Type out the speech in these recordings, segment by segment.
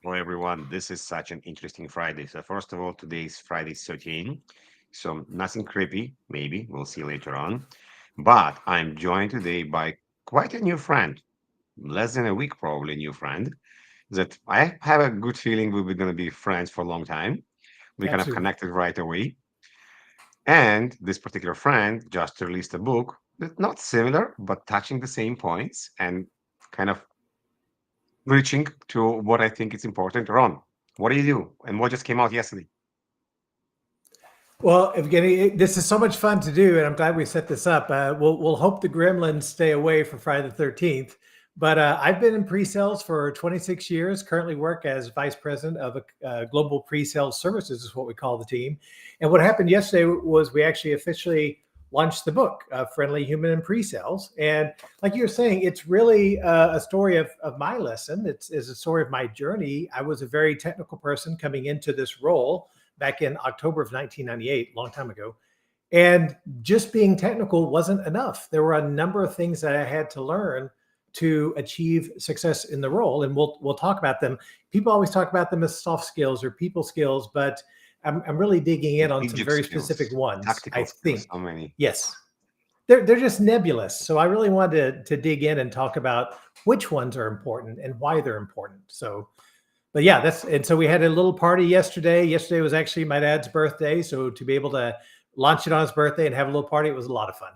Hello, everyone. This is such an interesting Friday. So, first of all, today is Friday 13. So, nothing creepy, maybe. We'll see later on. But I'm joined today by quite a new friend, less than a week, probably a new friend, that I have a good feeling we're going to be friends for a long time. We kind of Absolutely. connected right away. And this particular friend just released a book that's not similar, but touching the same points and kind of reaching to what I think is important. Ron, what do you do? And what just came out yesterday? Well, Evgeny, this is so much fun to do, and I'm glad we set this up. We'll hope the gremlins stay away for Friday the 13th. But I've been in pre-sales for 26 years. Currently work as vice president of a global pre-sales services, is what we call the team. And what happened yesterday was we actually officially launched the book, Friendly Human in Pre-sales. And like you were saying, it's really a story of my lesson. It's a story of my journey. I was a very technical person coming into this role back in October of 1998, a long time ago. And just being technical wasn't enough. There were a number of things that I had to learn to achieve success in the role, and we'll talk about them. People always talk about them as soft skills or people skills, but I'm really digging in on some Strategic very specific skills, ones. I tactical skills, think, how many? yes, they're just nebulous. So I really wanted to dig in and talk about which ones are important and why they're important. So but yeah, that's and so we had a little party yesterday. Yesterday was actually my dad's birthday, so to be able to launch it on his birthday and have a little party, it was a lot of fun.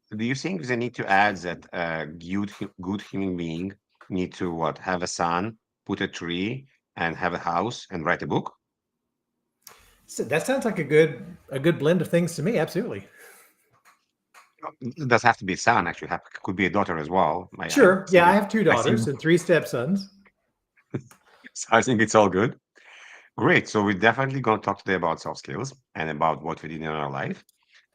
So do you think they need to add that good human being need to what? Have a son, put a tree, and have a house and write a book? So that sounds like a good blend of things to me. Absolutely. It does have to be a son, actually. Could be a daughter as well. Sure. Yeah, I have two I think daughters and three stepsons. I think it's all good. Great. So we're definitely going to talk today about soft skills and about what we did in our life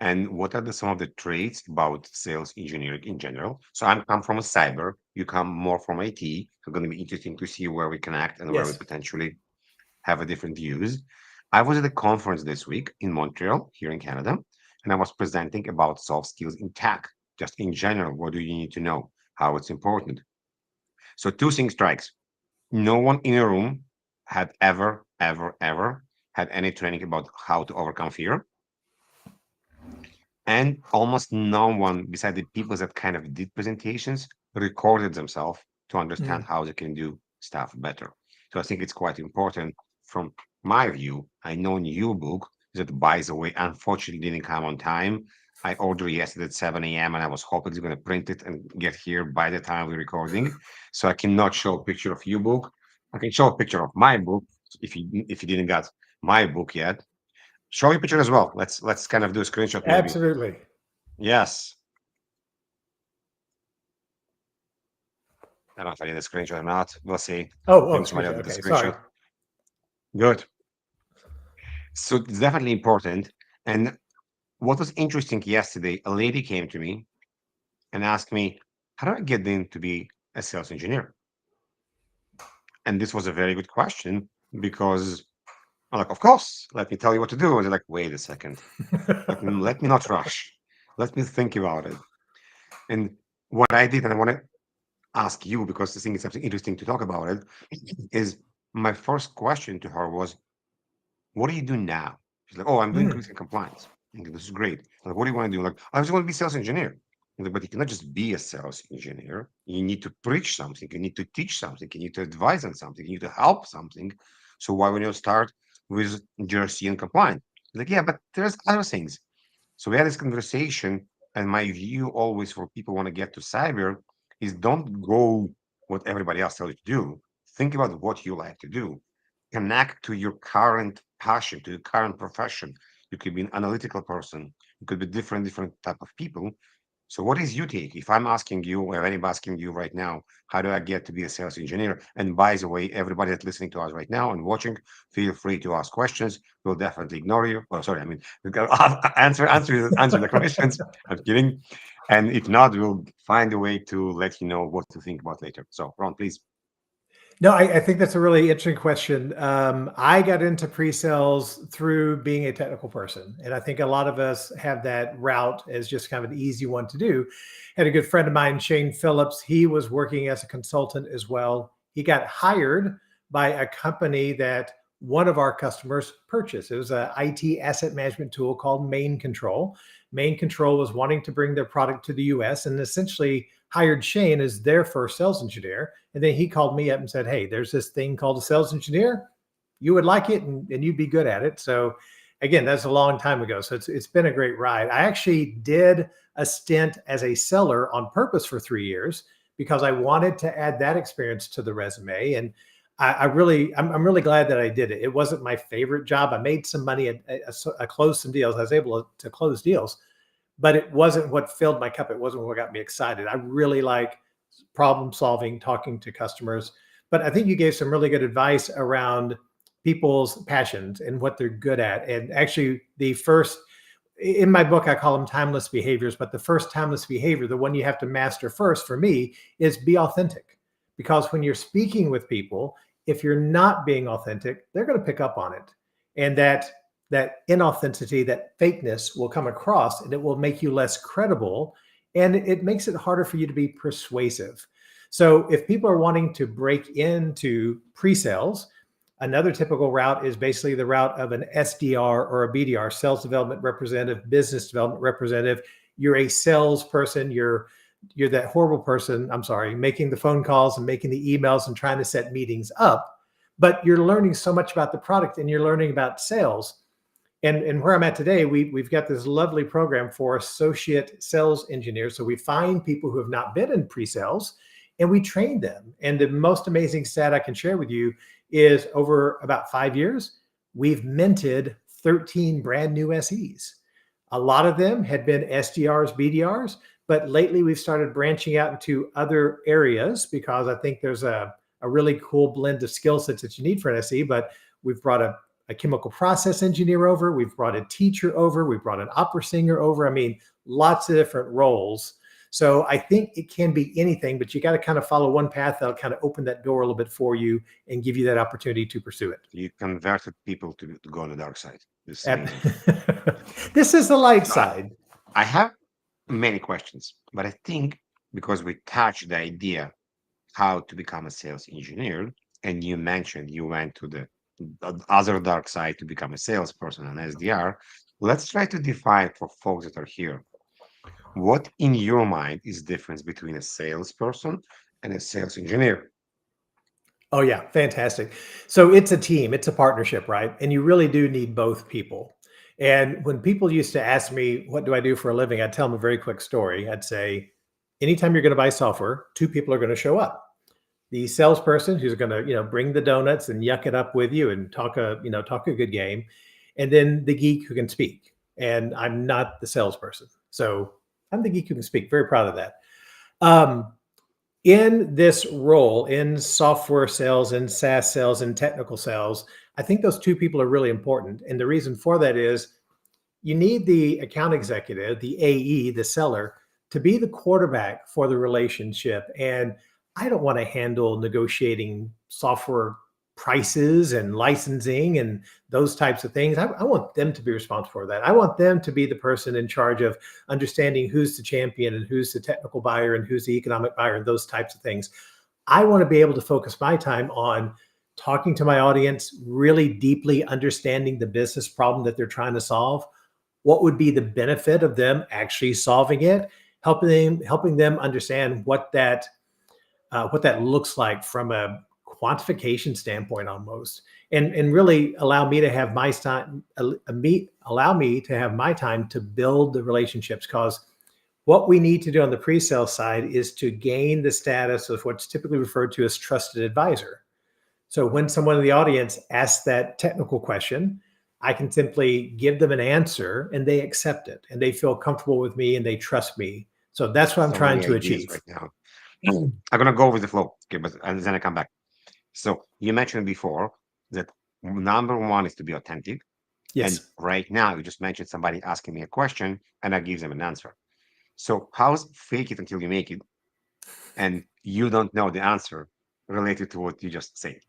and what are some of the traits about sales engineering in general. So I'm come from a cyber, you come more from IT. So going to be interesting to see where we connect and where we Yes. potentially have a different views. I was at a conference this week in Montreal, here in Canada, and I was presenting about soft skills in tech, just in general. What do you need to know? How it's important. So two things strikes. No one in a room had ever had any training about how to overcome fear. And almost no one, beside the people that kind of did presentations, recorded themselves to understand Mm. how they can do stuff better. So I think it's quite important from my view. I know new book that, by the way, unfortunately didn't come on time. I ordered yesterday at 7 a.m. and I was hoping it's going to print it and get here by the time we're recording. So I cannot show a picture of your book. I can show a picture of my book if you didn't got my book yet. Show your picture as well. Let's kind of do a screenshot maybe. Absolutely. Yes. I don't know if I did a screenshot or not. We'll see. Oh, Maybe somebody else screenshot. did the Okay, sorry. screenshot. Good. So it's definitely important. And what was interesting yesterday, a lady came to me and asked me, how do I get in to be a sales engineer? And this was a very good question because I'm like, of course, let me tell you what to do. And they're like, wait a second. Let me not rush. Let me think about it. And what I did, and I want to ask you because I think it's something interesting to talk about it, is my first question to her was, what do you do now? She's like, oh, I'm doing Mm. risk and compliance. I'm like, this is great. I'm like, what do you want to do? Like, I just want to be sales engineer. I'm like, but you cannot just be a sales engineer. You need to preach something. You need to teach something. You need to advise on something. You need to help something. So why would you start with GRC and compliance? Like, yeah, but there's other things. So we had this conversation, and my view always for people want to get to cyber is don't go what everybody else tells you to do. Think about what you like to do. Connect to your current passion, to your current profession. You could be an analytical person. You could be different type of people. So what is your take? If I'm asking you, or anybody asking you right now, how do I get to be a sales engineer? And by the way, everybody that's listening to us right now and watching, feel free to ask questions. We'll definitely ignore you. Oh, sorry, I mean, we've got answer the questions. I'm kidding. And if not, we'll find a way to let you know what to think about later. So, Ron, please. No, I think that's a really interesting question. I got into pre-sales through being a technical person, and I think a lot of us have that route as just kind of an easy one to do. Had a good friend of mine, Shane Phillips. He was working as a consultant as well. He got hired by a company that one of our customers purchased. It was an IT asset management tool called Main Control. Main Control was wanting to bring their product to the US and essentially hired Shane as their first sales engineer. And then he called me up and said, "Hey, there's this thing called a sales engineer. You would like it and you'd be good at it." So again, that's a long time ago. So it's been a great ride. I actually did a stint as a seller on purpose for 3 years because I wanted to add that experience to the resume. And I'm really glad that I did it. It wasn't my favorite job. I made some money. I closed some deals. I was able to close deals, but it wasn't what filled my cup. It wasn't what got me excited. I really like problem solving, talking to customers. But I think you gave some really good advice around people's passions and what they're good at. And actually, the first in my book, I call them timeless behaviors, but the first timeless behavior, the one you have to master first for me, is be authentic. Because when you're speaking with people, if you're not being authentic, they're going to pick up on it. And that inauthenticity, that fakeness will come across and it will make you less credible. And it makes it harder for you to be persuasive. So if people are wanting to break into pre-sales, another typical route is basically the route of an SDR or a BDR, sales development representative, business development representative. You're a salesperson. You're that horrible person, I'm sorry, making the phone calls and making the emails and trying to set meetings up. But you're learning so much about the product and you're learning about sales. And where I'm at today, we've got this lovely program for associate sales engineers. So we find people who have not been in pre-sales and we train them. And the most amazing stat I can share with you is over about 5 years, we've minted 13 brand new SEs. A lot of them had been SDRs, BDRs, but lately we've started branching out into other areas because I think there's a really cool blend of skill sets that you need for an SE. But we've brought a chemical process engineer over, we've brought a teacher over, we've brought an opera singer over. I mean, lots of different roles. So I think it can be anything, but you got to kind of follow one path that'll kind of open that door a little bit for you and give you that opportunity to pursue it. You converted people to go on the dark side. This saying. This is the light So side. I have many questions, but I think because we touched the idea how to become a sales engineer, and you mentioned you went to the other dark side to become a salesperson, an SDR, let's try to define for folks that are here. What in your mind is the difference between a salesperson and a sales engineer? Oh yeah, fantastic. So it's a team, it's a partnership, right? And you really do need both people. And when people used to ask me, what do I do for a living? I'd tell them a very quick story. I'd say, anytime you're going to buy software, two people are going to show up. The salesperson who's going to, bring the donuts and yuck it up with you and talk a good game. And then the geek who can speak. And I'm not the salesperson. So I'm the geek who can speak. Very proud of that. Um, in this role in software sales and SaaS sales and technical sales, I think those two people are really important. And the reason for that is you need the account executive, the AE, the seller, to be the quarterback for the relationship. And I don't want to handle negotiating software prices and licensing and those types of things. I want them to be responsible for that. I want them to be the person in charge of understanding who's the champion and who's the technical buyer and who's the economic buyer and those types of things. I want to be able to focus my time on talking to my audience, really deeply understanding the business problem that they're trying to solve. What would be the benefit of them actually solving it? Helping them understand what that looks like from a quantification standpoint, almost, and really allow me to have my time. Allow me to have my time to build the relationships. Because what we need to do on the pre-sale side is to gain the status of what's typically referred to as trusted advisor. So when someone in the audience asks that technical question, I can simply give them an answer and they accept it and they feel comfortable with me and they trust me. So that's what I'm So trying many to ideas achieve. right now. I'm gonna go with the flow, okay, but and then I come back. So you mentioned before that number one is to be authentic, and Yes. right now you just mentioned somebody asking me a question, and I give them an answer. So how's fake it until you make it, and you don't know the answer related to what you just said?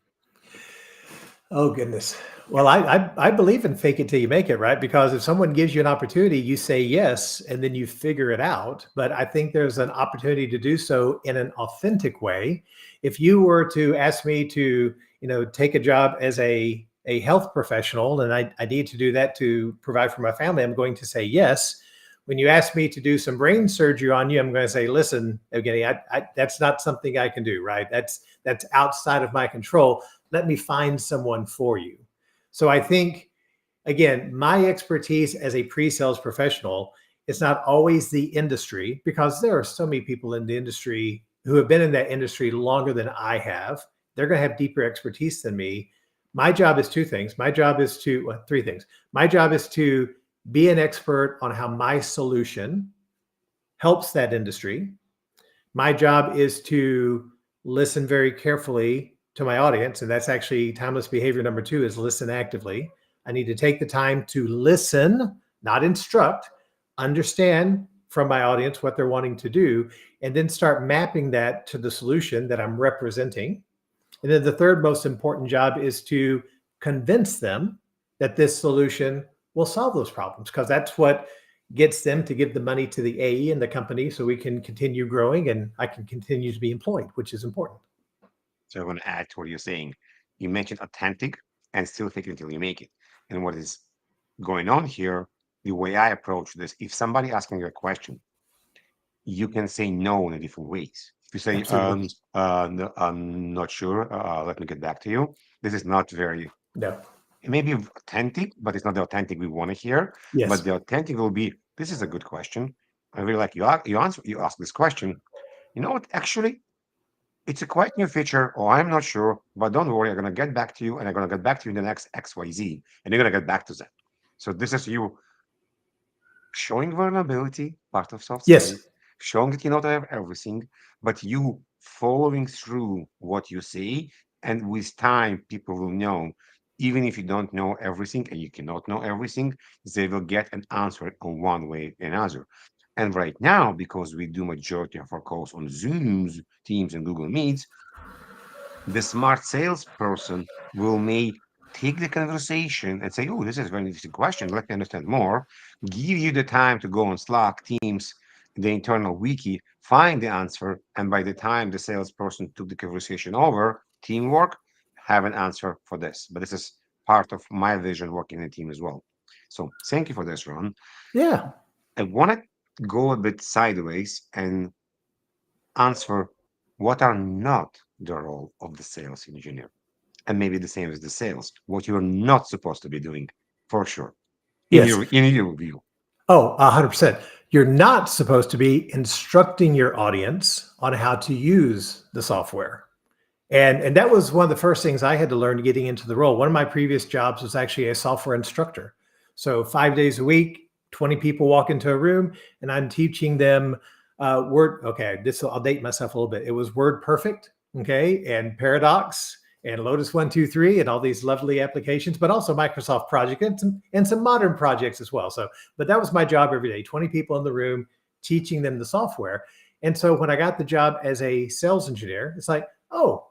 Oh goodness. Well, I believe in fake it till you make it, right? Because if someone gives you an opportunity, you say yes, and then you figure it out. But I think there's an opportunity to do so in an authentic way. If you were to ask me to, take a job as a health professional, and I need to do that to provide for my family, I'm going to say yes. When you ask me to do some brain surgery on you, I'm going to say, listen, Evgeny, that's not something I can do, right? That's outside of my control. Let me find someone for you. So I think, again, my expertise as a pre-sales professional is not always the industry, because there are so many people in the industry who have been in that industry longer than I have. They're going to have deeper expertise than me. My job is two things. My job is to, well, three things. My job is to be an expert on how my solution helps that industry. My job is to listen very carefully to my audience. And that's actually timeless behavior number two, is listen actively. I need to take the time to listen, not instruct, understand from my audience what they're wanting to do, and then start mapping that to the solution that I'm representing. And then the third most important job is to convince them that this solution will solve those problems, because that's what gets them to give the money to the AE and the company, so we can continue growing and I can continue to be employed, which is important. So I want to add to what you're saying. You mentioned authentic and still think until you make it. And what is going on here, the way I approach this, if somebody asking you a question, you can say no in a different ways. If you say, Absolutely. no, I'm not sure, let me get back to you. This is not very, No. it may be authentic, but it's not the authentic we want to hear. But Yes. the authentic will be, this is a good question. I really like you answer, you ask this question. You know what? Actually, it's a quite new feature, or I'm not sure, but don't worry, I'm going to get back to you, and I'm going to get back to you in the next XYZ, and you're going to get back to that. So this is you showing vulnerability, part of soft Yes. skills, showing that you don't have everything, but you following through what you say. And with time, people will know, even if you don't know everything and you cannot know everything, they will get an answer on one way or another. And right now, because we do majority of our calls on Zooms, Teams, and Google Meets, the smart salesperson will may take the conversation and say, "Oh, this is a very interesting question. Let me understand more." Give you the time to go on Slack, Teams, the internal wiki, find the answer, and by the time the salesperson took the conversation over, teamwork, have an answer for this. But this is part of my vision working in a team as well. So thank you for this, Ron. Yeah. I want to go a bit sideways and answer what are not the role of the sales engineer, and maybe the same as the sales, what you're not supposed to be doing, for sure, Yes. in your view. Oh, 100%. You're not supposed to be instructing your audience on how to use the software. And that was one of the first things I had to learn getting into the role. One of my previous jobs was actually a software instructor. So 5 days a week, 20 people walk into a room, and I'm teaching them Word. Okay, this I'll date myself a little bit. It was Word Perfect, okay, and Paradox and Lotus 123 and all these lovely applications, but also Microsoft Project and some modern projects as well. So, but that was my job every day. 20 people in the room, teaching them the software. And so when I got the job as a sales engineer, it's like, oh,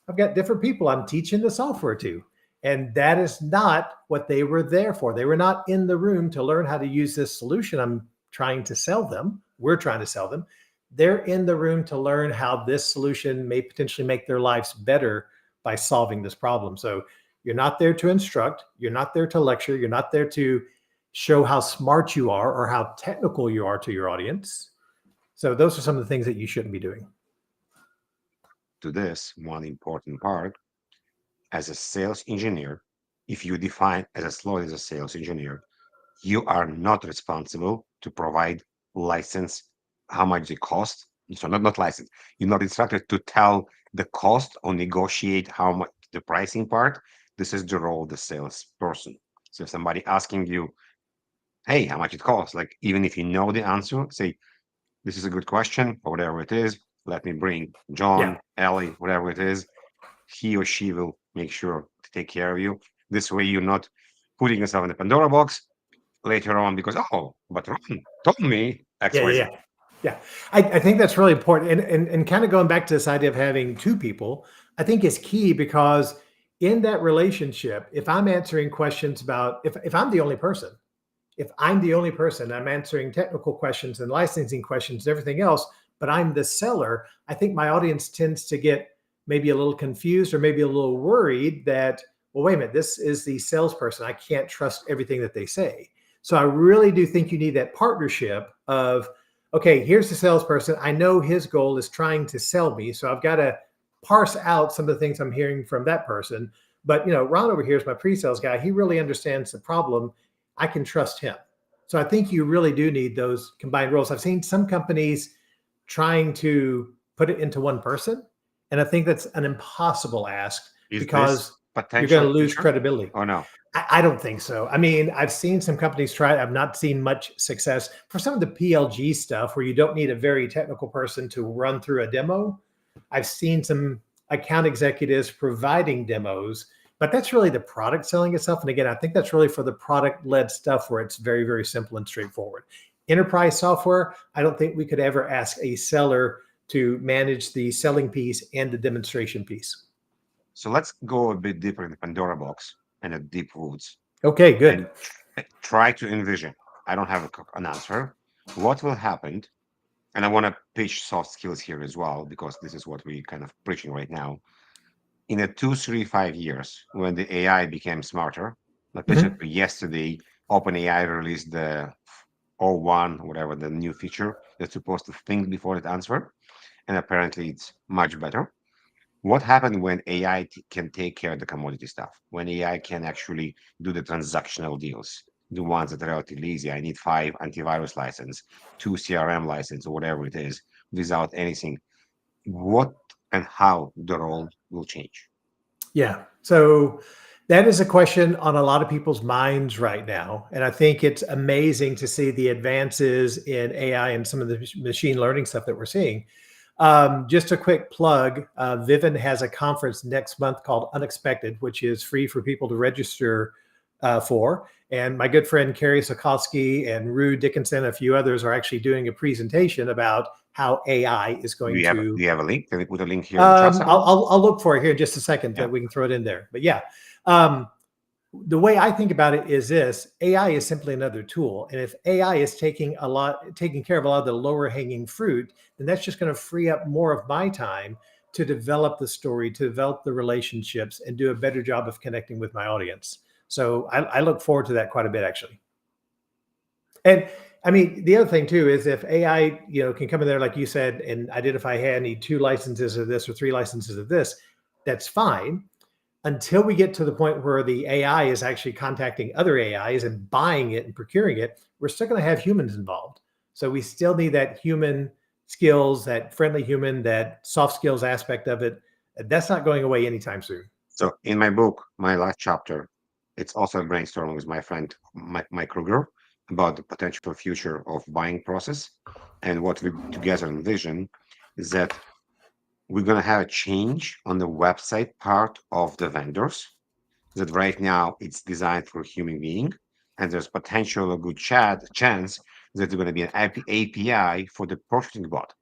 I've got different people I'm teaching the software to. And that is not what they were there for. They were not in the room to learn how to use this solution I'm trying to sell them. We're trying to sell them. They're in the room to learn how this solution may potentially make their lives better by solving this problem. So you're not there to instruct. You're not there to lecture. You're not there to show how smart you are or how technical you are to your audience. So those are some of the things that you shouldn't be doing. To this, one important part, as a sales engineer, if you define as a slow as a sales engineer, you are not responsible to provide license, how much they cost. So not license. You're not instructed to tell the cost or negotiate how much the pricing part. This is the role of the salesperson. So if somebody asking you, hey, how much it costs, like even if you know the answer, say, this is a good question, or whatever it is. Let me bring Yeah. John, Ellie, whatever it is. He or she will make sure to take care of you. This way, you're not putting yourself in the Pandora box later on because, oh, but Ron told me Yeah. Yeah. XYZ. Yeah. Yeah, I think that's really important. And kind of going back to this idea of having two people, I think is key, because in that relationship, if I'm answering questions about if I'm the only person, if I'm the only person, I'm answering technical questions and licensing questions and everything else, but I'm the seller, I think my audience tends to get maybe a little confused or maybe a little worried that, well, wait a minute, this is the salesperson. I can't trust everything that they say. So I really do think you need that partnership of, okay, here's the salesperson. I know his goal is trying to sell me. So I've got to parse out some of the things I'm hearing from that person. But Ron over here is my pre-sales guy. He really understands the problem. I can trust him. So I think you really do need those combined roles. I've seen some companies trying to put it into one person, and I think that's an impossible ask Is this because you're going potential to lose future credibility. or no? I don't think so. I mean, I've seen some companies try it. I've not seen much success for some of the PLG stuff where you don't need a very technical person to run through a demo. I've seen some account executives providing demos, but that's really the product selling itself. And again, I think that's really for the product led stuff where it's very, very simple and straightforward. Enterprise software, I don't think we could ever ask a seller to manage the selling piece and the demonstration piece. So let's go a bit deeper in the Pandora box and the deep roots Okay, and good. try to envision. I don't have an answer. What will happen? And I want to pitch soft skills here as well, because this is what we're kind of preaching right now. In a 2, 3, 5 years, when the AI became smarter, like Mhm. literally yesterday, OpenAI released the O1, whatever the new feature that's supposed to think before it answer, and apparently it's much better. What happened when AI can take care of the commodity stuff? When AI can actually do the transactional deals, the ones that are relatively easy. I need 5 antivirus license, 2 CRM license, or whatever it is, without anything. What and how the role will change? Yeah. So that is a question on a lot of people's minds right now. And I think it's amazing to see the advances in AI and some of the machine learning stuff that we're seeing. Just a quick plug, Vivint has a conference next month called Unexpected, which is free for people to register for. And my good friend Kerry Sokowski and Rue Dickinson, a few others, are actually doing a presentation about how AI is Do going you have to. do you have a link? Can we put a link here in the chat somehow? I'll look for it here in just a second Yeah. that we can throw it in there. But yeah, um, the way I think about it is this: AI is simply another tool, and if AI is taking care of a lot of the lower hanging fruit, then that's just going to free up more of my time to develop the story, to develop the relationships, and do a better job of connecting with my audience. So I look forward to that quite a bit, actually. And I mean, the other thing too is if AI, can come in there like you said and identify, hey, I need 2 licenses of this or 3 licenses of this, that's fine until we get to the point where the AI is actually contacting other AIs and buying it and procuring it. We're still going to have humans involved. So we still need that human skills, that friendly human, that soft skills aspect of it. That's not going away anytime soon. So in my book, my last chapter, it's also a brainstorming with my friend Mike Kruger about the potential future of buying process. And what we together envision is that we're going to have a change on the website part of the vendors. That right now it's designed for human being, and there's potential a good chance that there's going to be an API for the purchasing bot,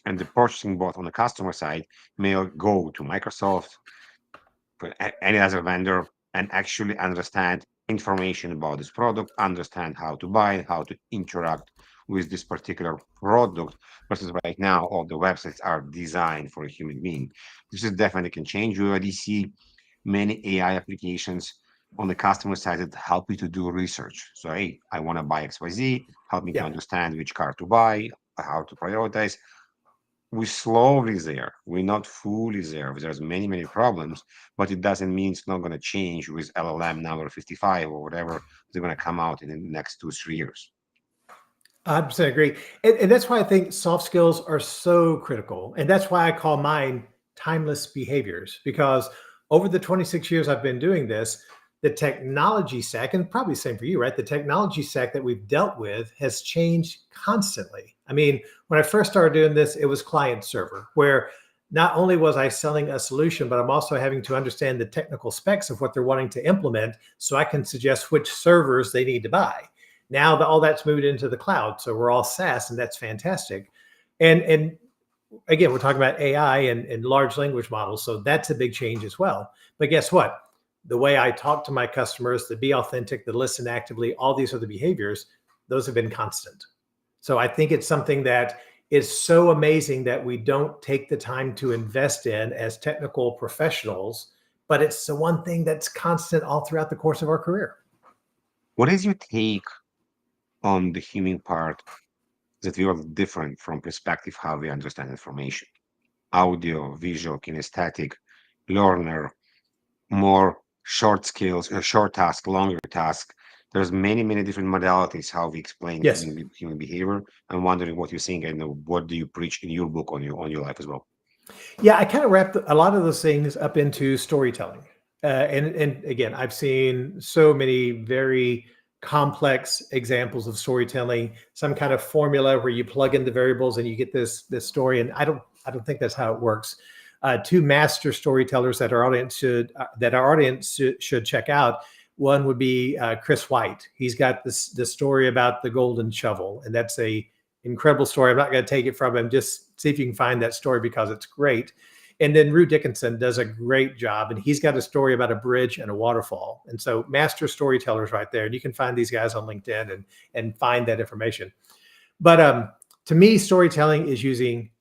and the purchasing bot on the customer side may go to Microsoft, for any other vendor, and actually understand information about this product, understand how to buy it, how to interact with this particular product. Versus right now, all the websites are designed for a human being. This is definitely can change. You already see many AI applications on the customer side that help you to do research. So, hey, I want to buy XYZ, help me to Yeah. understand which car to buy, how to prioritize. We're slowly there. We're not fully there. There's many, many problems, but it doesn't mean it's not going to change with LLM number 55 or whatever they're going to come out in the next 2, 3 years. 100% agree. And that's why I think soft skills are so critical. And that's why I call mine timeless behaviors, because over the 26 years I've been doing this, the technology stack, and probably the same for you, right? The technology stack that we've dealt with has changed constantly. I mean, when I first started doing this, it was client server, where not only was I selling a solution, but I'm also having to understand the technical specs of what they're wanting to implement so I can suggest which servers they need to buy. Now that all that's moved into the cloud, so we're all SaaS, and that's fantastic. And again, we're talking about AI and large language models, so that's a big change as well. But guess what? the way I talk to my customers, the be authentic, the listen actively, all these other behaviors, those have been constant. So I think it's something that is so amazing that we don't take the time to invest in as technical professionals, but it's the one thing that's constant all throughout the course of our career. What is your take on the human part that we are different from perspective how we understand information? Audio, visual, kinesthetic, learner, more short skills, short task, longer task. There's many different modalities how we explain Yes. human behavior. I'm wondering what you're saying and what do you preach in your book on your life as well. Yeah, I kind of wrapped a lot of those things up into storytelling. And again, I've seen so many very complex examples of storytelling, some kind of formula where you plug in the variables and you get this story. And I don't think that's how it works. Two master storytellers that our audience should check out. One would be Chris White. He's got this story about the golden shovel, and that's a incredible story. I'm not going to take it from him. Just see if you can find that story because it's great. And then Rue Dickinson does a great job, and he's got a story about a bridge and a waterfall. And so, master storytellers right there. And you can find these guys on LinkedIn and find that information. But to me, storytelling is using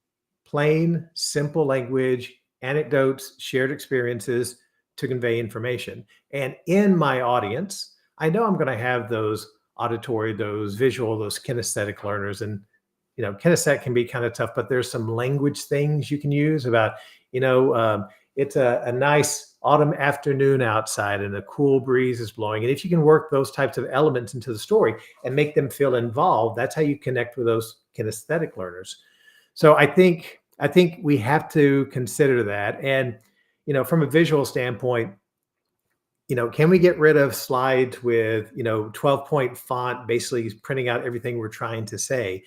plain, simple language, anecdotes, shared experiences to convey information. And in my audience, I know I'm going to have those auditory, those visual, those kinesthetic learners. And, kinesthetic can be kind of tough, but there's some language things you can use about, it's a nice autumn afternoon outside and a cool breeze is blowing. And if you can work those types of elements into the story and make them feel involved, that's how you connect with those kinesthetic learners. So I think we have to consider that. And, from a visual standpoint, can we get rid of slides with, 12-point font, basically printing out everything we're trying to say?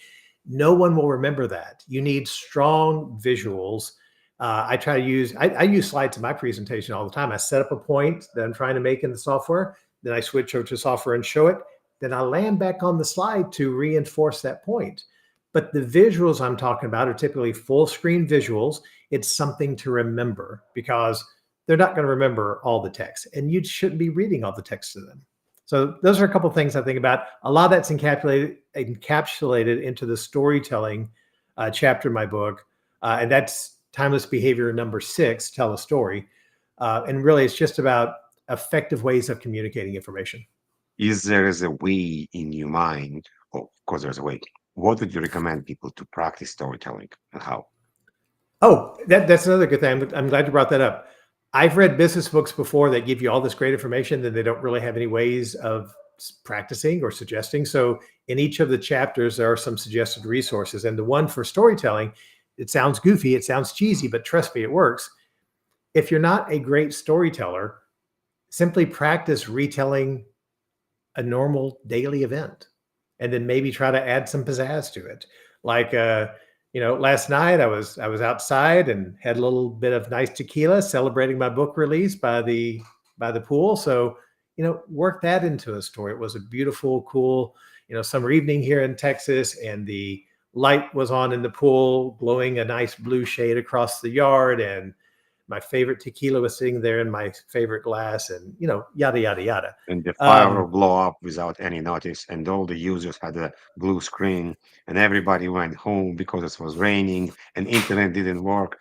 No one will remember that. You need strong visuals. I use slides in my presentation all the time. I set up a point that I'm trying to make in the software. Then I switch over to software and show it. Then I land back on the slide to reinforce that point. But the visuals I'm talking about are typically full screen visuals. It's something to remember because they're not going to remember all the text, and you shouldn't be reading all the text to them. So those are a couple of things I think about. A lot of that's encapsulated into the storytelling chapter in my book, and that's timeless behavior number 6, tell a story. And really, it's just about effective ways of communicating information. Is there is a way in your mind? Oh, of course, there's a way. What would you recommend people to practice storytelling and how? Oh, that's another good thing. I'm glad you brought that up. I've read business books before that give you all this great information that they don't really have any ways of practicing or suggesting. So in each of the chapters, there are some suggested resources. And the one for storytelling, it sounds goofy, it sounds cheesy, but trust me, it works. If you're not a great storyteller, simply practice retelling a normal daily event and then maybe try to add some pizzazz to it. Like, last night I was outside and had a little bit of nice tequila celebrating my book release by the pool. So, work that into a story. It was a beautiful, cool, summer evening here in Texas, and the light was on in the pool, glowing a nice blue shade across the yard. And my favorite tequila was sitting there in my favorite glass, and, yada, yada, yada. And the fire will blow up without any notice, and all the users had a blue screen, and everybody went home because it was raining, and internet didn't work.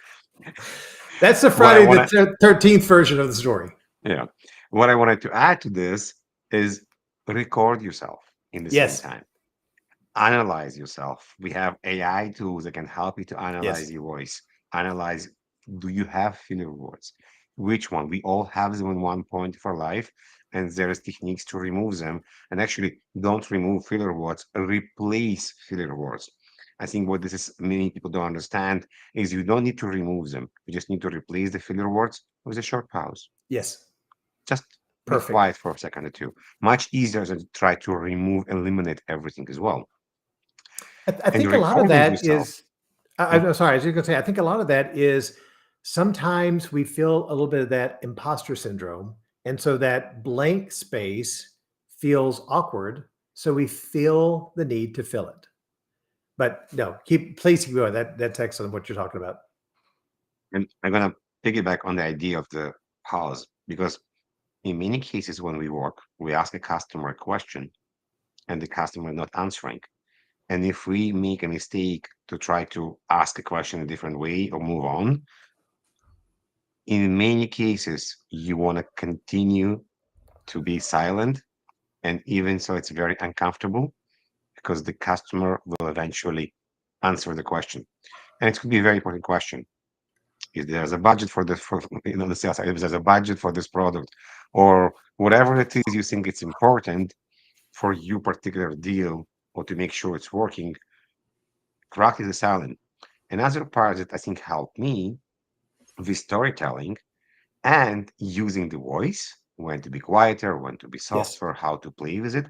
That's the What I Friday want to, the 13th version of the story. yeah, what I wanted to add to this is record yourself in the same Yes. time. Analyze yourself. We have AI tools that can help you to Yes. analyze your voice. Analyze, do you have filler words? Which one? We all have them in one point of our life, and there is techniques to remove them. And actually, don't remove filler words, replace filler words. I think what this is many people don't understand is you don't need to remove them. You just need to replace the filler words with a short pause. Yes. Just be Perfect. quiet for a second or two. Much easier than to try to remove, eliminate everything as well. I And think a lot of recording that yourself. is, Yeah. I'm sorry, I was just going to say, I think a lot of that is sometimes we feel a little bit of that imposter syndrome. And so that blank space feels awkward. So we feel the need to fill it. But no, please keep going. That's excellent what you're talking about. And I'm gonna piggyback on the idea of the pause because in many cases when we work, we ask a customer a question and the customer not answering. And if we make a mistake to try to ask a question a different way or move on, in many cases, you want to continue to be silent. And even so, it's very uncomfortable because the customer will eventually answer the question. And it could be a very important question. If there's a budget for this, for the sales side, if there's a budget for this product, or whatever it is you think it's important for your particular deal, or to make sure it's working, practice the silent. Another part that I think helped me with storytelling and using the voice, when to be quieter, when to be Yes. softer, how to play with it,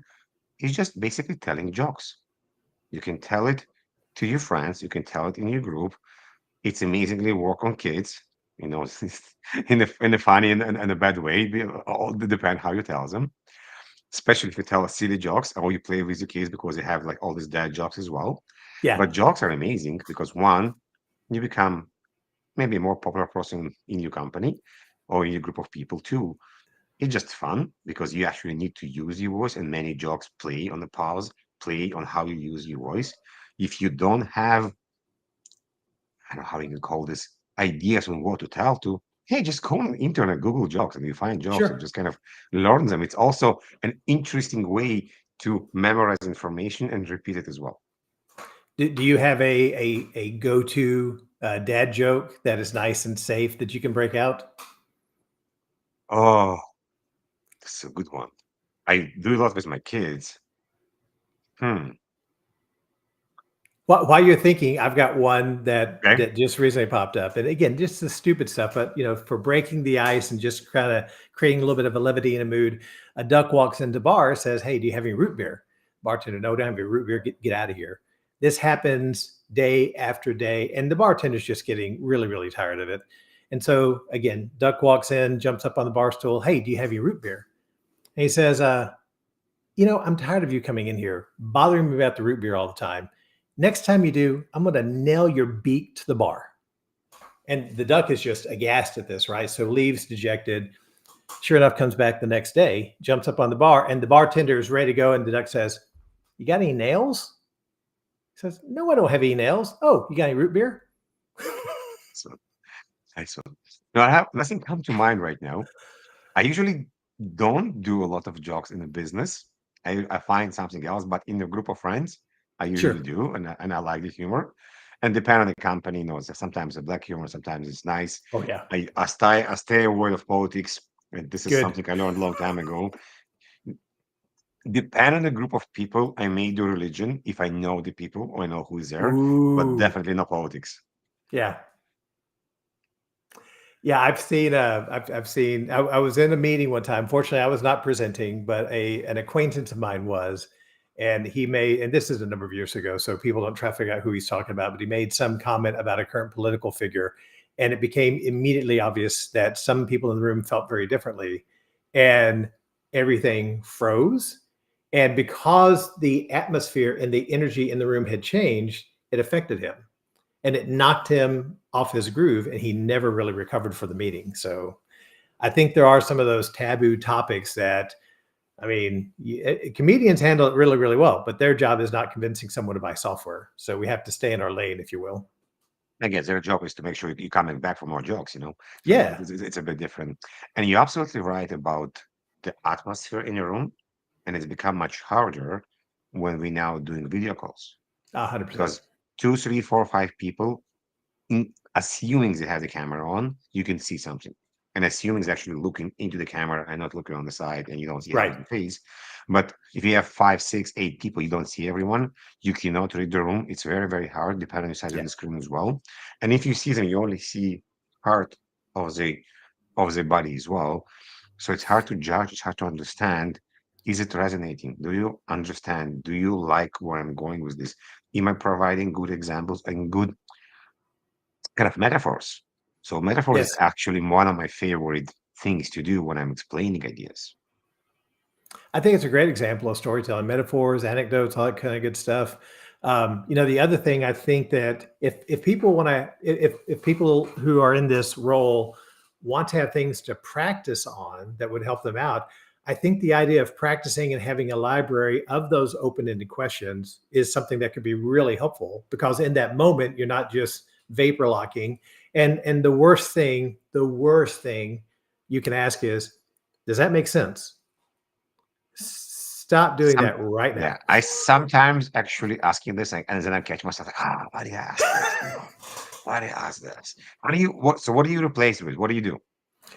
is just basically telling jokes. You can tell it to your friends, you can tell it in your group. It's amazingly work on kids, you know, in a funny and a bad way. All depend how you tell them. Especially if you tell silly jokes or you play with your kids because they have like all these dad jokes as well. Yeah. But jokes are amazing because one, you become maybe a more popular person in your company or in your group of people too. It's just fun because you actually need to use your voice, and many jokes play on the pause, play on how you use your voice. If you don't have, I don't know how you can call this, ideas on what to tell to, hey, just go on the internet, Google jokes, and you find jokes and Sure. just kind of learn them. It's also an interesting way to memorize information and repeat it as well. Do you have a go-to dad joke that is nice and safe that you can break out? Oh, that's a good one. I do a lot with my kids. Hmm. While you're thinking, I've got one that Okay. just recently popped up, and again, just the stupid stuff, but for breaking the ice and just kind of creating a little bit of a levity in a mood. A duck walks into bar, says, "Hey, do you have any root beer?" Bartender, "No, don't have any root beer. Get out of here." This happens day after day, and the bartender's just getting really, really tired of it. And so again, duck walks in, jumps up on the bar stool. "Hey, do you have your root beer?" And he says, "I'm tired of you coming in here, bothering me about the root beer all the time. Next time you do, I'm going to nail your beak to the bar." And the duck is just aghast at this, right? So leaves dejected. Sure enough, comes back the next day, jumps up on the bar, and the bartender is ready to go. And the duck says, "You got any nails?" He says, "No, I don't have any nails." "Oh, you got any root beer?" So nice one. No, I have nothing come to mind right now. I usually don't do a lot of jokes in the business. I find something else, but in a group of friends, I usually Sure. do, and I like the humor. And depending on the company, sometimes the black humor, sometimes it's nice. Oh, yeah. I stay aware of politics, and this is Good. something I learned a long time ago. Depend on the group of people, I may do religion if I know the people or I know who's there, but Ooh. definitely not politics. Yeah. Yeah, I've seen. I was in a meeting one time. Fortunately, I was not presenting, but an acquaintance of mine was, and he made. And this is a number of years ago, so people don't try to figure out who he's talking about. But he made some comment about a current political figure, and it became immediately obvious that some people in the room felt very differently, and everything froze. And because the atmosphere and the energy in the room had changed, it affected him and it knocked him off his groove and he never really recovered for the meeting. So I think there are some of those taboo topics that, I mean, comedians handle it really, really well, but their job is not convincing someone to buy software. So we have to stay in our lane, if you will. I guess their job is to make sure you're coming back for more jokes. So Yeah, it's a bit different. And you're absolutely right about the atmosphere in your room. And it's become much harder when we're now doing video calls 100%. because two, three, four, five people, assuming they have the camera on, you can see something. And assuming is actually looking into the camera and not looking on the side, and you don't see Right. everybody's face. But if you have five, six, eight people, you don't see everyone. You cannot read the room. It's very, very hard, depending on the size of Yeah. the screen as well. And if you see them, you only see part of the body as well. So it's hard to judge. It's hard to understand. Is it resonating? Do you understand? Do you like where I'm going with this? Am I providing good examples and good kind of metaphors? So metaphors is Yes. actually one of my favorite things to do when I'm explaining ideas. I think it's a great example of storytelling, metaphors, anecdotes, all that kind of good stuff. The other thing I think that if people want to, if people who are in this role want to have things to practice on that would help them out, I think the idea of practicing and having a library of those open-ended questions is something that could be really helpful, because in that moment you're not just vapor locking. And the worst thing you can ask is, does that make sense? Stop doing Some, that right yeah, now. I sometimes actually asking this, and then I catch myself like, why did I ask this? Why did I ask this? What do you replace it with? What do you do?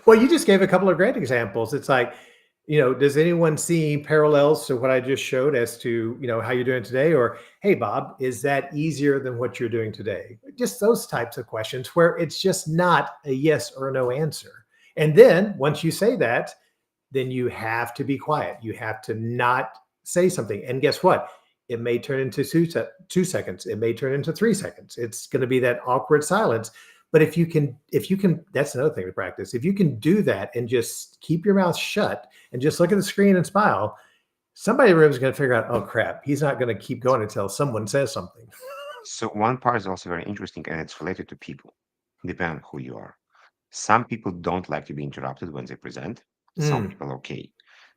Well, you just gave a couple of great examples. It's like, does anyone see parallels to what I just showed as to, how you're doing today? Or, hey, Bob, is that easier than what you're doing today? Just those types of questions where it's just not a yes or no answer. And then once you say that, then you have to be quiet. You have to not say something. And guess what? It may turn into 2 seconds. It may turn into 3 seconds. It's going to be that awkward silence. But if you can, that's another thing to practice. If you can do that and just keep your mouth shut and just look at the screen and smile, somebody in the room is going to figure out, oh crap, he's not going to keep going until someone says something. So one part is also very interesting, and it's related to people, depending on who you are. Some people don't like to be interrupted when they present. Some Mm, people are okay.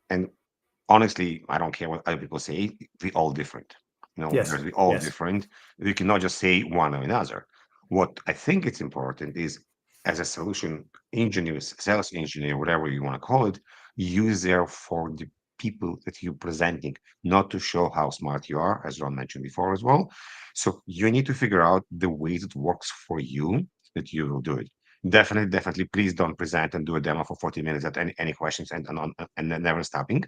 And honestly, I don't care what other people say. We all different. yes. We all Yes. different. We cannot just say one or another. What I think it's important is, as a solution engineer, sales engineer, whatever you want to call it, use there for the people that you're presenting, not to show how smart you are, as Ron mentioned before as well. So you need to figure out the way that works for you, that you will do it. Definitely, definitely. Please don't present and do a demo for 40 minutes at any questions and then never stopping.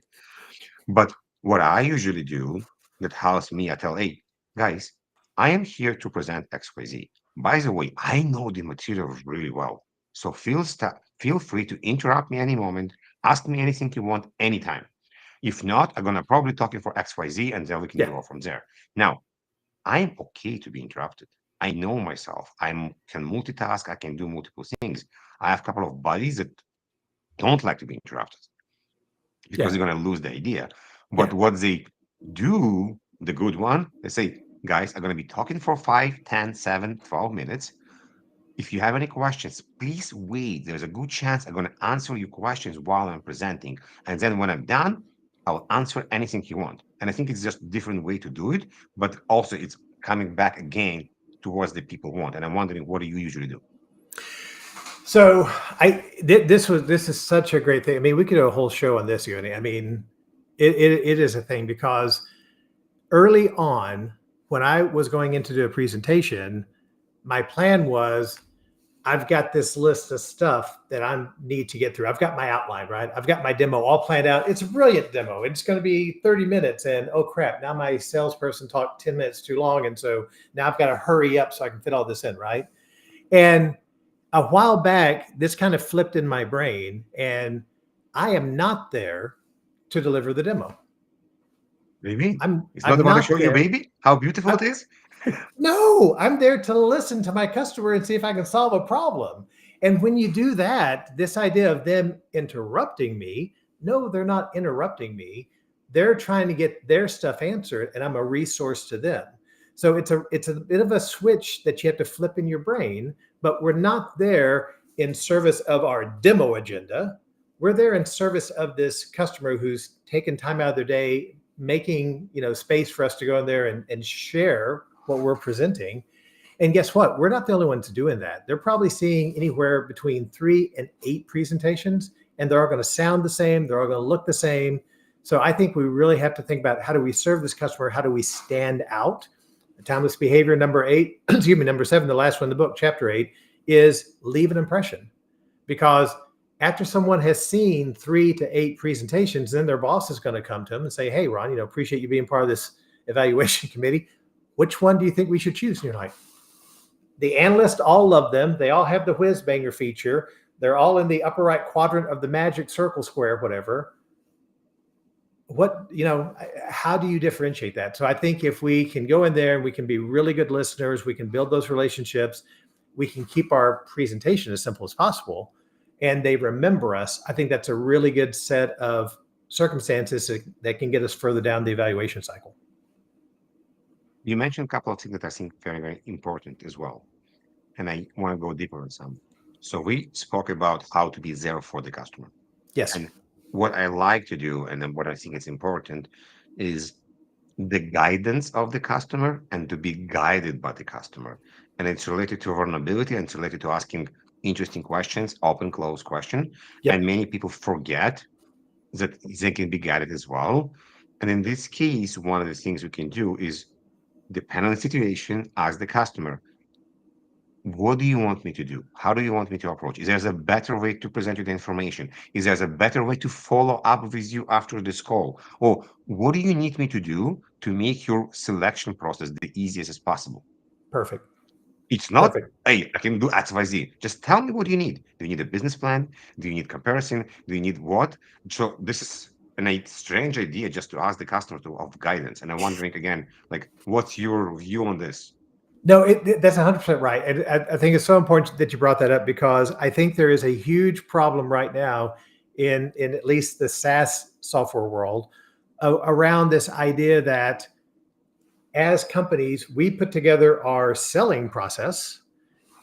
But what I usually do that helps me, I tell, hey, guys, I am here to present XYZ. By the way, I know the material really well. So feel free to interrupt me any moment, ask me anything you want anytime. If not, I'm gonna probably talk you for XYZ and then we can Yeah. go from there. Now, I'm okay to be interrupted. I know myself. I can multitask, I can do multiple things. I have a couple of buddies that don't like to be interrupted because Yeah. they're going to lose the idea. But Yeah. what they do, the good one, they say, guys, I'm going to be talking for 5, 10, 7, 12 minutes. If you have any questions, please wait. There's a good chance I'm going to answer your questions while I'm presenting. And then when I'm done, I'll answer anything you want. And I think it's just a different way to do it, but also it's coming back again towards the people want. And I'm wondering, what do you usually do? So this is such a great thing. I mean, we could do a whole show on this, Uni. I mean, it is a thing, because early on, when I was going in to do a presentation, my plan was, I've got this list of stuff that I need to get through. I've got my outline, right? I've got my demo all planned out. It's a brilliant demo. It's going to be 30 minutes. And oh crap, now my salesperson talked 10 minutes too long. And so now I've got to hurry up so I can fit all this in, right? And a while back, this kind of flipped in my brain, and I am not there to deliver the demo. Baby? I'm It's not I'm about to not show you, there. baby, how beautiful I'm, it is. no, I'm there to listen to my customer and see if I can solve a problem. And when you do that, this idea of them interrupting me, no, they're not interrupting me. They're trying to get their stuff answered, and I'm a resource to them. So it's a bit of a switch that you have to flip in your brain, but we're not there in service of our demo agenda. We're there in service of this customer who's taken time out of their day, making space for us to go in there and share what we're presenting. And guess what? We're not the only ones doing that. They're probably seeing anywhere between 3 and 8 presentations, and they're all going to sound the same. They're all going to look the same. So I think we really have to think about, how do we serve this customer? How do we stand out? Timeless behavior number 8, excuse me, number 7, the last one in the book, chapter 8, is leave an impression. Because after someone has seen 3 to 8 presentations, then their boss is going to come to them and say, hey, Ron, appreciate you being part of this evaluation committee. Which one do you think we should choose? And you're like, the analysts all love them. They all have the whiz banger feature. They're all in the upper right quadrant of the magic circle square, whatever. How do you differentiate that? So I think if we can go in there and we can be really good listeners, we can build those relationships, we can keep our presentation as simple as possible, and they remember us. I think that's a really good set of circumstances that can get us further down the evaluation cycle. You mentioned a couple of things that I think very, very important as well. And I want to go deeper on some. So we spoke about how to be there for the customer. Yes. And what I like to do, and then what I think is important, is the guidance of the customer and to be guided by the customer. And it's related to vulnerability and it's related to asking interesting questions, open, close question. And Yep. many people forget that they can be guided as well. And in this case, one of the things we can do is, depend on the situation, ask the customer, what do you want me to do? How do you want me to approach? Is there a better way to present you the information? Is there a better way to follow up with you after this call? Or what do you need me to do to make your selection process the easiest as possible? Perfect. It's not, Perfect. hey, I can do XYZ. Just tell me what you need. Do you need a business plan? Do you need comparison? Do you need what? So this is a strange idea just to ask the customer to of guidance. And I'm wondering again, like, what's your view on this? No, that's 100% right. And I think it's so important that you brought that up because I think there is a huge problem right now in at least the SaaS software world around this idea that as companies, we put together our selling process,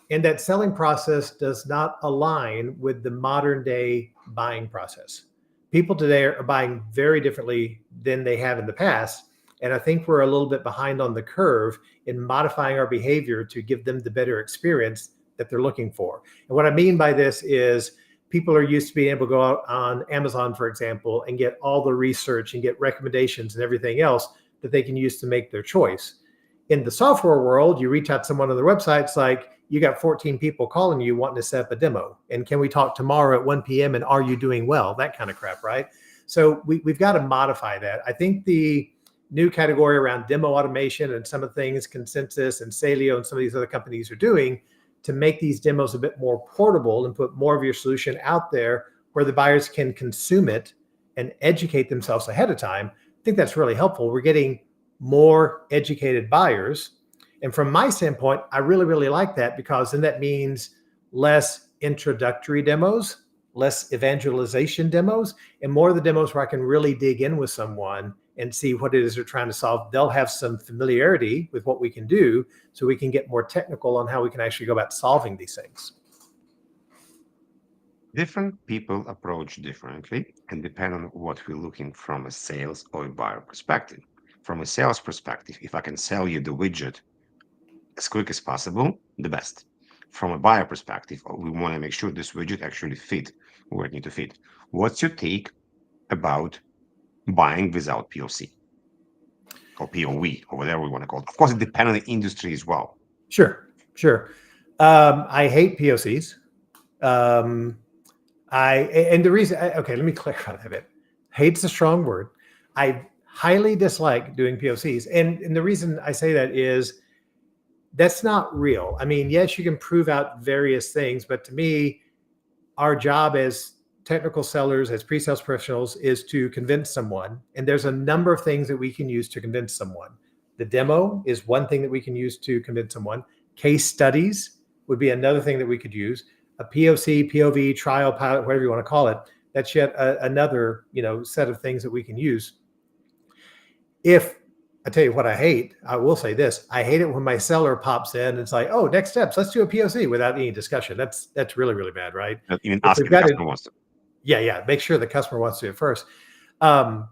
and that selling process does not align with the modern day buying process. People today are buying very differently than they have in the past. And I think we're a little bit behind on the curve in modifying our behavior to give them the better experience that they're looking for. And what I mean by this is people are used to being able to go out on Amazon, for example, and get all the research and get recommendations and everything else that they can use to make their choice. In the software world, you reach out to someone on their website, it's like you got 14 people calling you wanting to set up a demo. And can we talk tomorrow at 1 p.m.? And are you doing well? That kind of crap, right? So we've got to modify that. I think the new category around demo automation and some of the things Consensus and Salio and some of these other companies are doing to make these demos a bit more portable and put more of your solution out there where the buyers can consume it and educate themselves ahead of time. I think that's really helpful. We're getting more educated buyers. And from my standpoint, I really, really like that because then that means less introductory demos, less evangelization demos, and more of the demos where I can really dig in with someone and see what it is they're trying to solve. They'll have some familiarity with what we can do so we can get more technical on how we can actually go about solving these things. Different people approach differently and depend on what we're looking from a sales or a buyer perspective. From a sales perspective, if I can sell you the widget as quick as possible, the best. From a buyer perspective, we want to make sure this widget actually fit where it need to fit. What's your take about buying without POC or POV or whatever we want to call it? Of course, it depends on the industry as well. Sure, sure. I hate POCs. Um, and the reason, okay, let me clarify that a bit. Hate's a strong word. I highly dislike doing POCs. And the reason I say that is that's not real. I mean, yes, you can prove out various things, but to me, our job as technical sellers, as pre-sales professionals, is to convince someone. And there's a number of things that we can use to convince someone. The demo is one thing that we can use to convince someone. Case studies would be another thing that we could use. A POC, POV, trial, pilot, whatever you want to call it. That's yet another, set of things that we can use. If I tell you what I hate, I will say this: I hate it when my seller pops in and it's like, "Oh, next steps, let's do a POC," without any discussion. That's really, really bad, right? Even If asking we've the got it, customer wants to. yeah, make sure the customer wants to do it first. Um,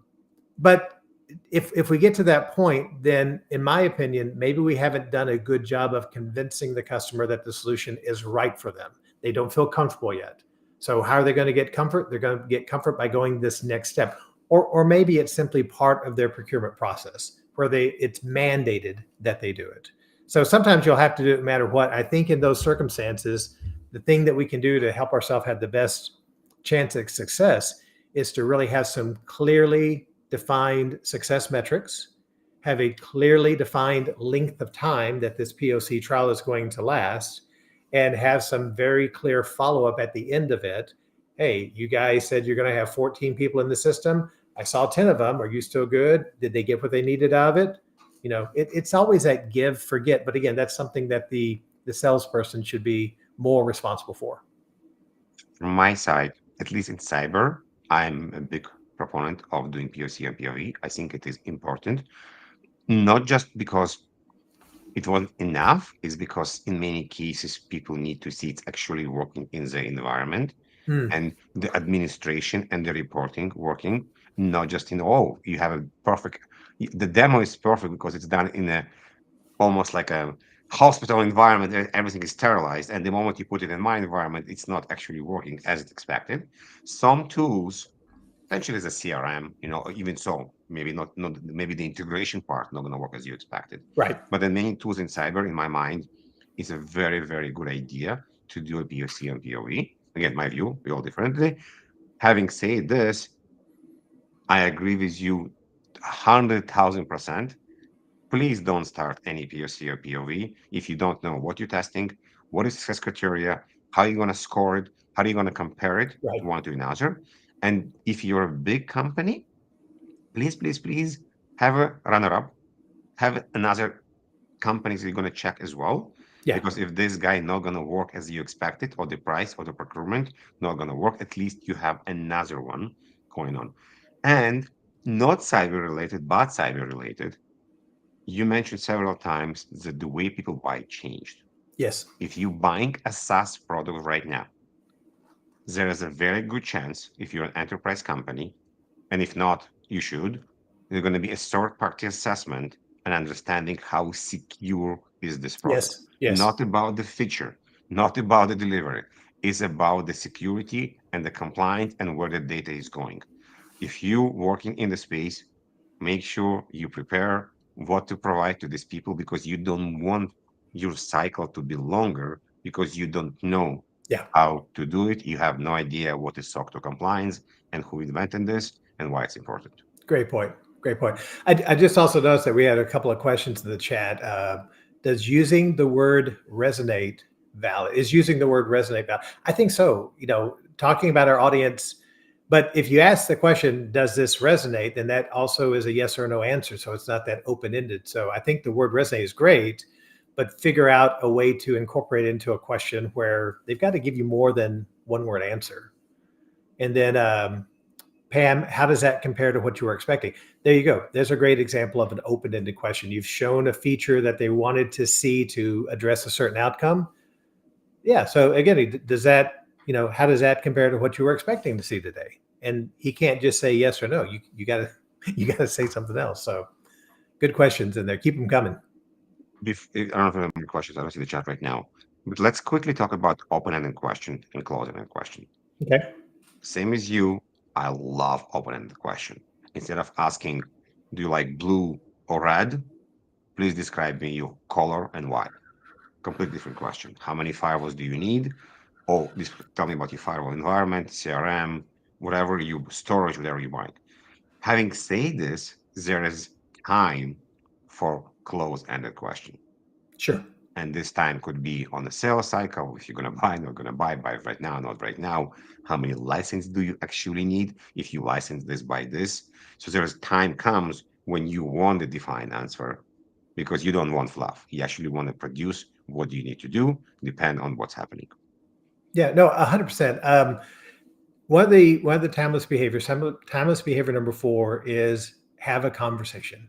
but if we get to that point, then in my opinion, maybe we haven't done a good job of convincing the customer that the solution is right for them. They don't feel comfortable yet. So how are they going to get comfort? They're going to get comfort by going this next step. Or maybe it's simply part of their procurement process where it's mandated that they do it. So sometimes you'll have to do it no matter what. I think in those circumstances, the thing that we can do to help ourselves have the best chance of success is to really have some clearly defined success metrics, have a clearly defined length of time that this POC trial is going to last, and have some very clear follow up at the end of it. Hey, you guys said you're going to have 14 people in the system. I saw 10 of them. Are you still good? Did they get what they needed out of it? It's always that give, forget. But again, that's something that the salesperson should be more responsible for. From my side, at least in cyber, I'm a big proponent of doing POC and POV. I think it is important, not just because it wasn't enough is because in many cases people need to see it's actually working in the environment Hmm. and the administration and the reporting working, not just in, oh, you have a perfect, the demo is perfect because it's done in a almost like a hospital environment, everything is sterilized, and the moment you put it in my environment, it's not actually working as it's expected. Some tools, potentially as a CRM, or even so, maybe not maybe the integration part not going to work as you expected. Right. But then many tools in cyber, in my mind, is a very, very good idea to do a POC and POE. Again, my view, we all differently. Having said this, I agree with you 100,000%. Please don't start any POC or POV if you don't know what you're testing, what is success criteria, how you're going to score it, how are you going to compare it Right. to one to another. And if you're a big company, please, please, please have a runner-up, have another companies you're going to check as well. Yeah. Because if this guy not going to work as you expected, or the price or the procurement not going to work, at least you have another one going on. And not cyber related, but cyber related, you mentioned several times that the way people buy changed. Yes. If you're buying a SaaS product right now, there is a very good chance, if you're an enterprise company, and if not, you should, there's going to be a third party assessment and understanding how secure is this product. Yes. Yes. Not about the feature, not about the delivery. It's about the security and the compliance and where the data is going. If you working in the space, make sure you prepare what to provide to these people because you don't want your cycle to be longer because you don't know Yeah. how to do it. You have no idea what is SOC 2 compliance and who invented this and why it's important. Great point. Great point. I just also noticed that we had a couple of questions in the chat. Does using the word resonate valid? Is using the word resonate valid? I think so. Talking about our audience, but if you ask the question, does this resonate? Then that also is a yes or no answer. So it's not that open ended. So I think the word resonate is great, but figure out a way to incorporate it into a question where they've got to give you more than one word answer. And then Pam, how does that compare to what you were expecting? There you go. There's a great example of an open-ended question. You've shown a feature that they wanted to see to address a certain outcome. Yeah. So again, does that, how does that compare to what you were expecting to see today? And he can't just say yes or no. You gotta you gotta say something else. So good questions in there. Keep them coming. I don't know if there are more questions. I don't see the chat right now. But let's quickly talk about open-ended question and closed-ended question. Okay. Same as you, I love open-ended question. Instead of asking, do you like blue or red? Please describe me your color and why. Completely different question. How many firewalls do you need? Oh, tell me about your firewall environment, CRM, whatever you storage, whatever you want. Having said this, there is time for closed-ended question. Sure. And this time could be on the sales cycle. If you're going to buy, not going to buy right now, not right now. How many licenses do you actually need? If you license this, buy this. So there's time comes when you want the defined answer because you don't want fluff. You actually want to produce what you need to do, depend on what's happening. Yeah. No. 100%. One of the timeless behavior number 4 is have a conversation,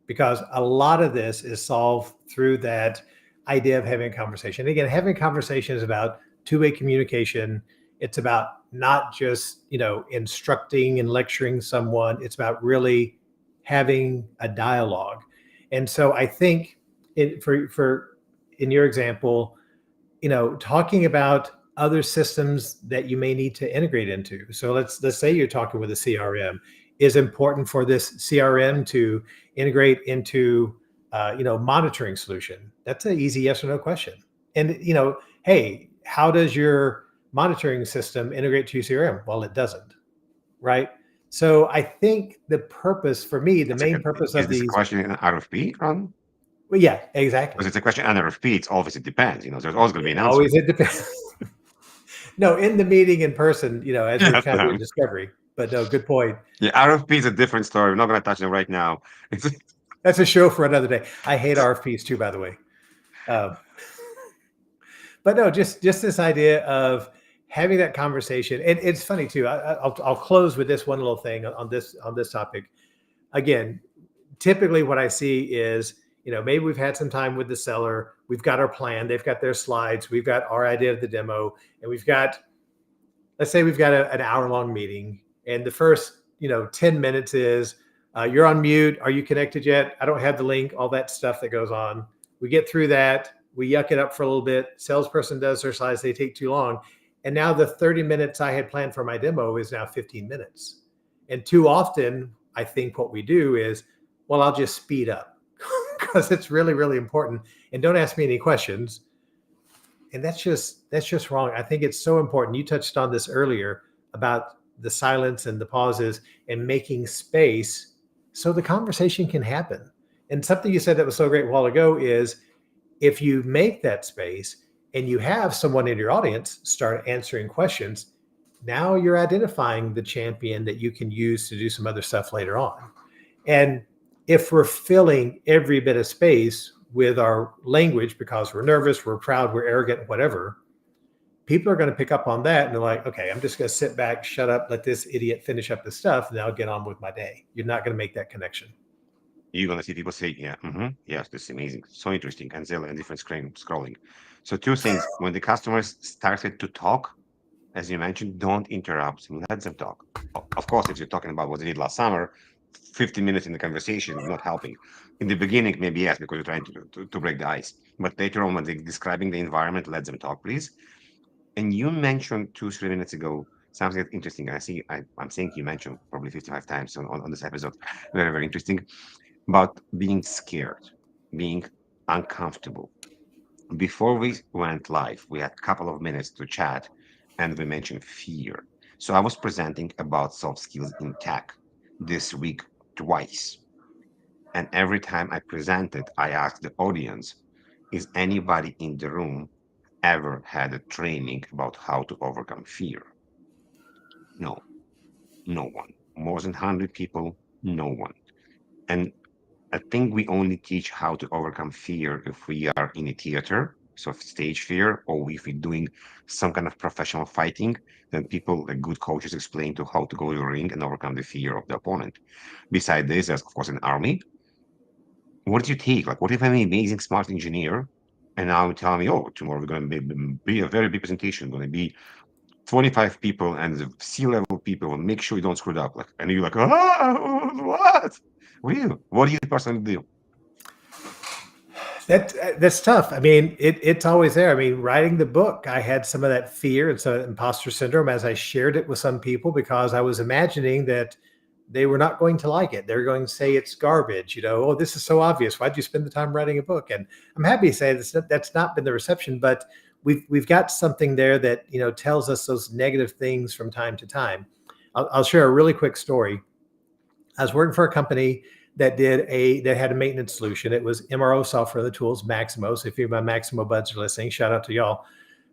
because a lot of this is solved through that idea of having a conversation. Again, having a conversation is about two-way communication. It's about not just instructing and lecturing someone. It's about really having a dialogue. And so I think for in your example, talking about other systems that you may need to integrate into. So let's say you're talking with a CRM. Is important for this CRM to integrate into monitoring solution? That's an easy yes or no question. And hey, how does your monitoring system integrate to your CRM? Well, it doesn't, right? So I think the purpose for me, the That's a main good. purpose Is of this a these, question in RFP, Ron? well, yeah, Because exactly. it's a question and RFP. It's always it depends. There's always going to be an answer. Always it depends. No, in the meeting in person, as you're Yes. kind of doing discovery. But no, good point. Yeah, RFP is a different story. We're not going to touch it right now. It's That's a show for another day. I hate RFPs too, by the way. Um, but no, just this idea of having that conversation, and it's funny too. I'll close with this one little thing on this topic. Again, typically what I see is Maybe we've had some time with the seller. We've got our plan. They've got their slides. We've got our idea of the demo, and let's say we've got an hour-long meeting, and the first 10 minutes is you're on mute. Are you connected yet? I don't have the link. All that stuff that goes on. We get through that. We yuck it up for a little bit. Salesperson does their slides. They take too long. And now the 30 minutes I had planned for my demo is now 15 minutes. And too often, I think what we do is, well, I'll just speed up because it's really, really important. And don't ask me any questions. And that's just wrong. I think it's so important. You touched on this earlier about the silence and the pauses and making space so the conversation can happen. And something you said that was so great a while ago is if you make that space and you have someone in your audience start answering questions, now you're identifying the champion that you can use to do some other stuff later on. And if we're filling every bit of space with our language because we're nervous, we're proud, we're arrogant, whatever, people are going to pick up on that and they're like, okay, I'm just going to sit back, shut up, let this idiot finish up the stuff, and I'll get on with my day. You're not going to make that connection. You're gonna see people say, "Yeah, yes, this is amazing, so interesting," and they're in different screen scrolling. So two things: when the customers started to talk, as you mentioned, don't interrupt them. Let them talk. Of course, if you're talking about what they did last summer, 15 minutes in the conversation not helping. In the beginning, maybe yes, because you're trying to break the ice. But later on, when they're describing the environment, let them talk, please. And you mentioned 2-3 minutes ago something interesting. I see. I'm saying you mentioned probably 55 times on this episode. Very, very interesting about being scared, being uncomfortable. Before we went live, we had a couple of minutes to chat and we mentioned fear. So I was presenting about soft skills in tech this week twice. And every time I presented, I asked the audience, is anybody in the room ever had a training about how to overcome fear? No, no one. More than 100 people, no one. And I think we only teach how to overcome fear if we are in a theater, so stage fear, or if we're doing some kind of professional fighting, then people, like good coaches, explain to how to go to the ring and overcome the fear of the opponent. Beside this, there's of course an army. What do you take? Like, what if I'm an amazing, smart engineer, and now you tell me, oh, tomorrow we're going to be a very big presentation, going to be 25 people and the C-level people, and make sure you don't screw it up. Like, and you're like, what? What do you personally do? That's tough. I mean, it's always there. I mean, writing the book, I had some of that fear and some of that imposter syndrome as I shared it with some people because I was imagining that they were not going to like it. They're going to say it's garbage. Oh, this is so obvious. Why'd you spend the time writing a book? And I'm happy to say that's not been the reception, but we've got something there that tells us those negative things from time to time. I'll share a really quick story. I was working for a company that had a maintenance solution. It was MRO software, the tools, Maximo. So if you my Maximo buds are listening, shout out to y'all.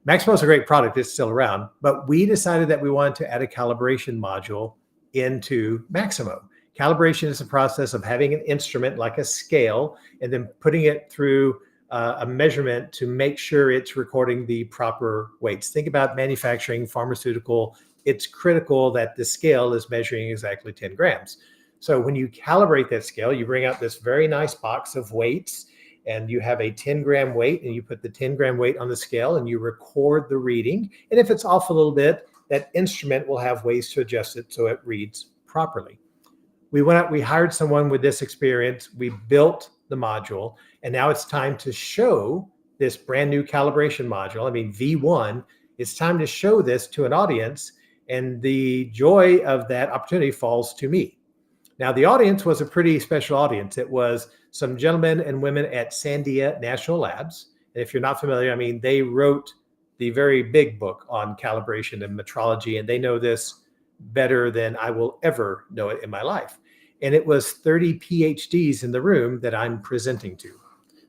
Maximo is a great product. It's still around, but we decided that we wanted to add a calibration module into Maximo. Calibration is the process of having an instrument like a scale and then putting it through a measurement to make sure it's recording the proper weights. Think about manufacturing, pharmaceutical. It's critical that the scale is measuring exactly 10 grams. So when you calibrate that scale, you bring out this very nice box of weights and you have a 10-gram weight and you put the 10-gram weight on the scale and you record the reading. And if it's off a little bit, that instrument will have ways to adjust it so it reads properly. We went out, we hired someone with this experience, we built the module, and now it's time to show this brand new calibration module. I mean, V1, it's time to show this to an audience, and the joy of that opportunity falls to me. Now, the audience was a pretty special audience. It was some gentlemen and women at Sandia National Labs. And if you're not familiar, I mean, they wrote the very big book on calibration and metrology, and they know this better than I will ever know it in my life. And it was 30 PhDs in the room that I'm presenting to.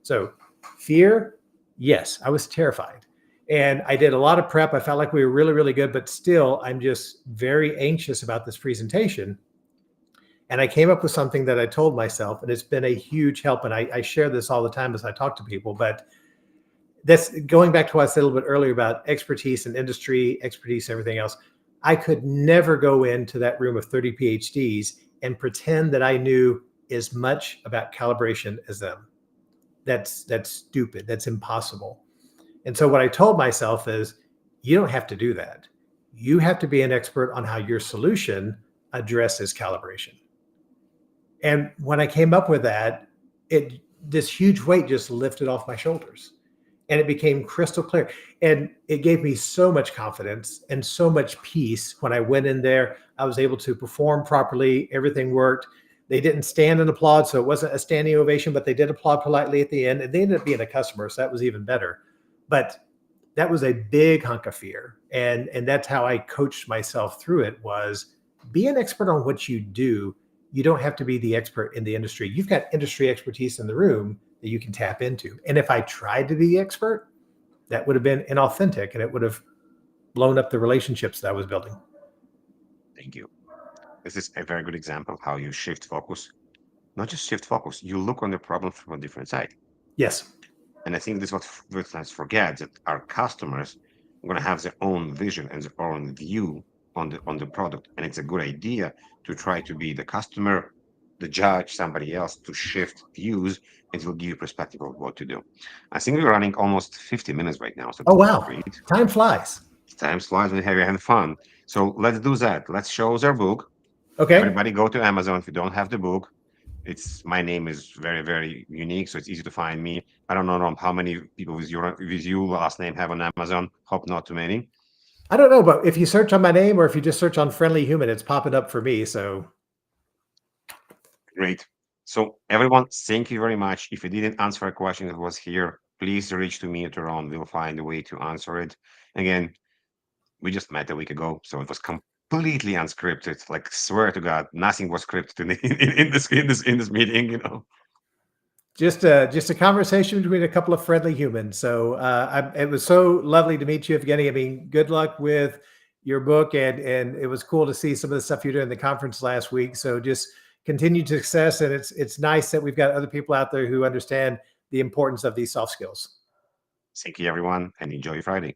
So fear, yes, I was terrified. And I did a lot of prep. I felt like we were really, really good, but still, I'm just very anxious about this presentation. And I came up with something that I told myself, and it's been a huge help. And I share this all the time as I talk to people, but that's going back to what I said a little bit earlier about expertise and industry, expertise, and everything else. I could never go into that room of 30 PhDs and pretend that I knew as much about calibration as them. that's stupid. That's impossible. And so what I told myself is, you don't have to do that. You have to be an expert on how your solution addresses calibration. And when I came up with that, it this huge weight just lifted off my shoulders and it became crystal clear. And it gave me so much confidence and so much peace when I went in there. I was able to perform properly. Everything worked. They didn't stand and applaud, so it wasn't a standing ovation, but they did applaud politely at the end. And they ended up being a customer, so that was even better. But that was a big hunk of fear. And that's how I coached myself through it was be an expert on what you do. You don't have to be the expert in the industry. You've got industry expertise in the room that you can tap into. And if I tried to be the expert, that would have been inauthentic and it would have blown up the relationships that I was building. Thank you. This is a very good example of how you shift focus. Not just shift focus, you look on the problem from a different side. Yes. And I think this is what let's forget, that our customers are going to have their own vision and their own view on the product. And it's a good idea to try to be the customer, the judge, somebody else, to shift views, and it will give you perspective of what to do. I think we're running almost 50 minutes right now. So Oh, wow. great. Time flies. Time flies when you're having fun. So let's do that. Let's show us our book. Okay. Everybody go to Amazon if you don't have the book. My name is very, very unique, so it's easy to find me. I don't know how many people with your last name have on Amazon. Hope not too many. I don't know, but if you search on my name or if you just search on Friendly Human, it's popping up for me. So great. So everyone, thank you very much. If you didn't answer a question that was here, please reach to me later on. We'll find a way to answer it. Again, we just met a week ago, so it was completely unscripted. Like, swear to God, nothing was scripted in this meeting. just a conversation between a couple of friendly humans. So it was so lovely to meet you, Evgeny. I mean, good luck with your book, and it was cool to see some of the stuff you did in the conference last week. So just continued success, and it's nice that we've got other people out there who understand the importance of these soft skills. Thank you, everyone, and enjoy your Friday.